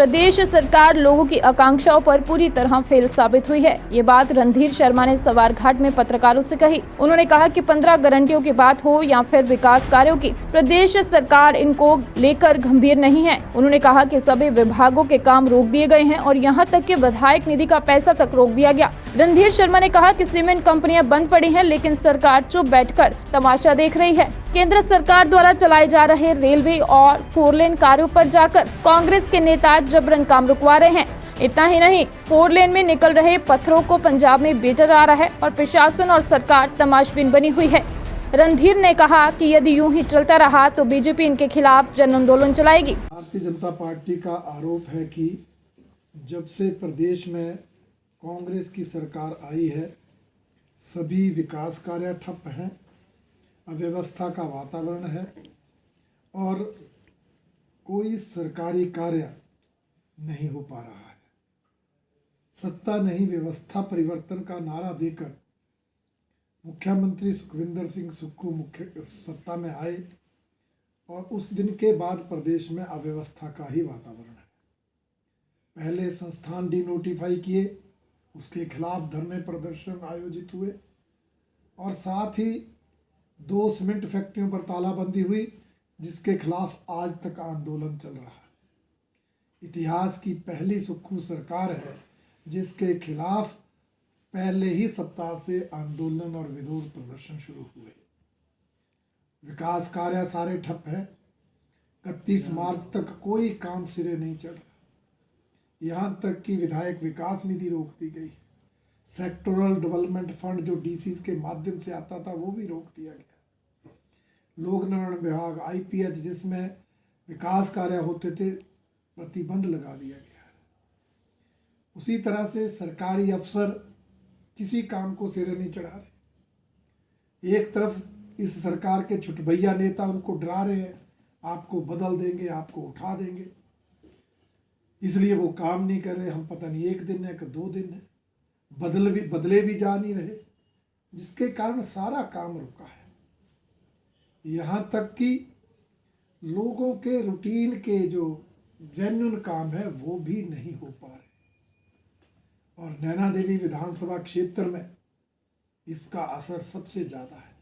प्रदेश सरकार लोगों की आकांक्षाओं पर पूरी तरह फेल साबित हुई है। ये बात रणधीर शर्मा ने सवारघाट में पत्रकारों से कही। उन्होंने कहा कि 15 गारंटियों की बात हो या फिर विकास कार्यों की, प्रदेश सरकार इनको लेकर गंभीर नहीं है। उन्होंने कहा कि सभी विभागों के काम रोक दिए गए हैं और यहाँ तक कि विधायक निधि का पैसा तक रोक दिया गया। रणधीर शर्मा ने कहा कि सीमेंट कंपनियां बंद पड़ी हैं, लेकिन सरकार चुप बैठकर तमाशा देख रही है। केंद्र सरकार द्वारा चलाए जा रहे रेलवे और 4 लेन कार्यों पर जाकर कांग्रेस के नेता जबरन काम रुकवा रहे हैं। इतना ही नहीं, 4 लेन में निकल रहे पत्थरों को पंजाब में बेचा जा रहा है और प्रशासन और सरकार तमाशबीन बनी हुई है। रणधीर ने कहा कि यदि यूं ही चलता रहा तो बीजेपी इनके खिलाफ जन आंदोलन चलाएगी। भारतीय जनता पार्टी का आरोप है कि जब से प्रदेश में कांग्रेस की सरकार आई है, सभी विकास कार्य ठप हैं, अव्यवस्था का वातावरण है और कोई सरकारी कार्य नहीं हो पा रहा है। सत्ता नहीं, व्यवस्था परिवर्तन का नारा देकर मुख्यमंत्री सुखविंदर सिंह सुक्खू सत्ता में आए और उस दिन के बाद प्रदेश में अव्यवस्था का ही वातावरण है। पहले संस्थान डिनोटिफाई किए, उसके खिलाफ धरने प्रदर्शन आयोजित हुए और साथ ही 2 सीमेंट फैक्ट्रियों पर तालाबंदी हुई, जिसके खिलाफ आज तक आंदोलन चल रहा है। इतिहास की पहली सुक्खू सरकार है जिसके खिलाफ पहले ही सप्ताह से आंदोलन और विरोध प्रदर्शन शुरू हुए। विकास कार्य सारे ठप हैं। 31 मार्च तक कोई काम सिरे नहीं चढ़ रहा। यहाँ तक कि विधायक विकास निधि रोक दी गई। सेक्टोरल डेवलपमेंट फंड जो डीसीज के माध्यम से आता था वो भी रोक दिया गया। लोक निर्माण विभाग IPH जिसमें विकास कार्य होते थे, प्रतिबंध लगा दिया गया। उसी तरह से सरकारी अफसर किसी काम को सिरे नहीं चढ़ा रहे। एक तरफ इस सरकार के छुटभैया नेता उनको डरा रहे हैं, आपको बदल देंगे, आपको उठा देंगे, इसलिए वो काम नहीं कर रहे। हम पता नहीं 1 दिन है कि 2 दिन है, बदले भी जा नहीं रहे, जिसके कारण सारा काम रुका है। यहाँ तक कि लोगों के रूटीन के जो जेन्युइन काम है वो भी नहीं हो पा रहे और नैना देवी विधानसभा क्षेत्र में इसका असर सबसे ज़्यादा है।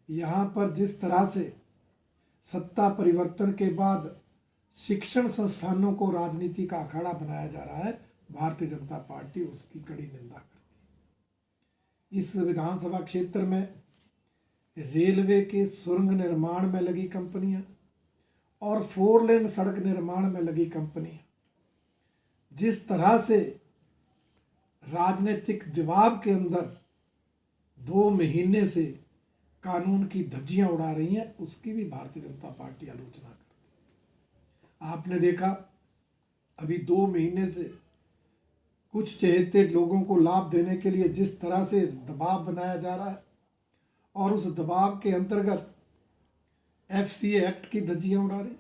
यहाँ पर जिस तरह से सत्ता परिवर्तन के बाद शिक्षण संस्थानों को राजनीति का अखाड़ा बनाया जा रहा है, भारतीय जनता पार्टी उसकी कड़ी निंदा करती है। इस विधानसभा क्षेत्र में रेलवे के सुरंग निर्माण में लगी कंपनियां और 4 लेन सड़क निर्माण में लगी कंपनियां जिस तरह से राजनीतिक दबाव के अंदर 2 महीने से कानून की धज्जियां उड़ा रही हैं, उसकी भी भारतीय जनता पार्टी आलोचना करती है। आपने देखा अभी 2 महीने से कुछ चहेते लोगों को लाभ देने के लिए जिस तरह से दबाव बनाया जा रहा है और उस दबाव के अंतर्गत FCA एक्ट की धज्जियां उड़ा रही है।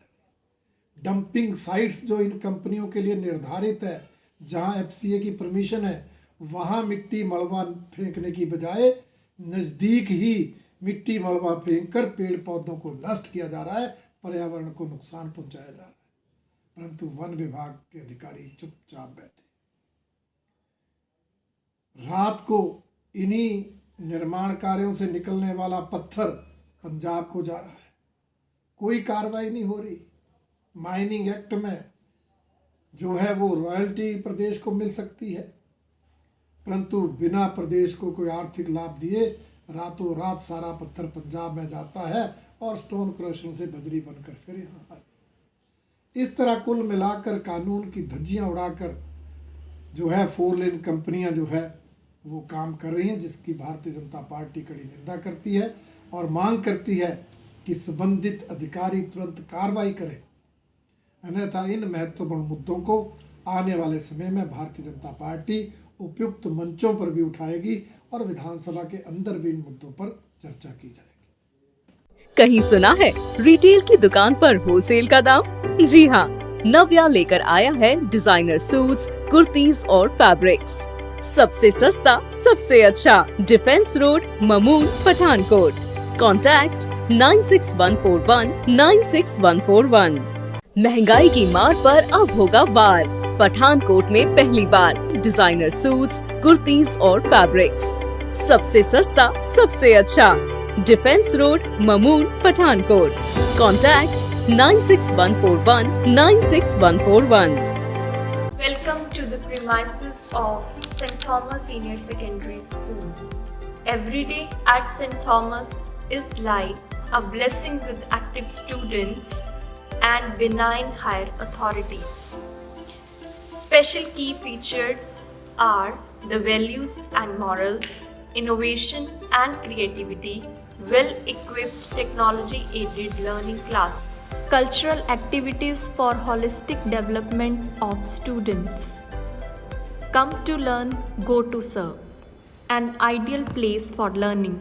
डंपिंग साइट्स जो इन कंपनियों के लिए निर्धारित है, जहां FCA की परमिशन है, वहां मिट्टी मलबा फेंकने की बजाय नज़दीक ही मिट्टी मलबा फेंककर पेड़ पौधों को नष्ट किया जा रहा है, पर्यावरण को नुकसान पहुंचाया जा रहा है। परंतु वन विभाग के अधिकारी चुपचाप बैठे। रात को इन्हीं निर्माण कार्यों से निकलने वाला पत्थर पंजाब को जा रहा है, कोई कार्रवाई नहीं हो रही। माइनिंग एक्ट में जो है वो रॉयल्टी प्रदेश को मिल सकती है, परंतु बिना प्रदेश को कोई आर्थिक लाभ दिए रातों रात सारा पत्थर पंजाब में जाता है और स्टोन क्रशर से बजरी बनकर फिर यहाँ आ रही। इस तरह कुल मिलाकर कानून की धज्जियां उड़ाकर जो है 4 लेन कंपनियां जो है वो काम कर रही हैं, जिसकी भारतीय जनता पार्टी कड़ी निंदा करती है और मांग करती है कि संबंधित अधिकारी तुरंत कार्रवाई करें, अन्यथा इन महत्वपूर्ण मुद्दों को आने वाले समय में भारतीय जनता पार्टी उपयुक्त मंचों पर भी उठाएगी और विधानसभा के अंदर भी इन मुद्दों पर चर्चा की जाएगी। कहीं सुना है रिटेल की दुकान पर होलसेल का दाम? जी हाँ, नव्या लेकर आया है डिजाइनर सूट्स, कुर्तीज और फैब्रिक्स। सबसे सस्ता, सबसे अच्छा, defence road, Mamun, Pathankot. Contact 9614196141। महंगाई की मार पर अब होगा वार। पठानकोट में पहली बार डिजाइनर सूट्स, कुर्तीज और फैब्रिक्स। सबसे सस्ता, सबसे अच्छा। Defence road, Mamun, Pathankot. Contact 9614196141। Welcome to the premises of St. Thomas Senior Secondary School. Every day at St. Thomas is like a blessing with active students and benign higher authority. Special key features are the values and morals, innovation and creativity, well-equipped technology-aided learning class, cultural activities for holistic development of students. Come to learn, go to serve. An ideal place for learning.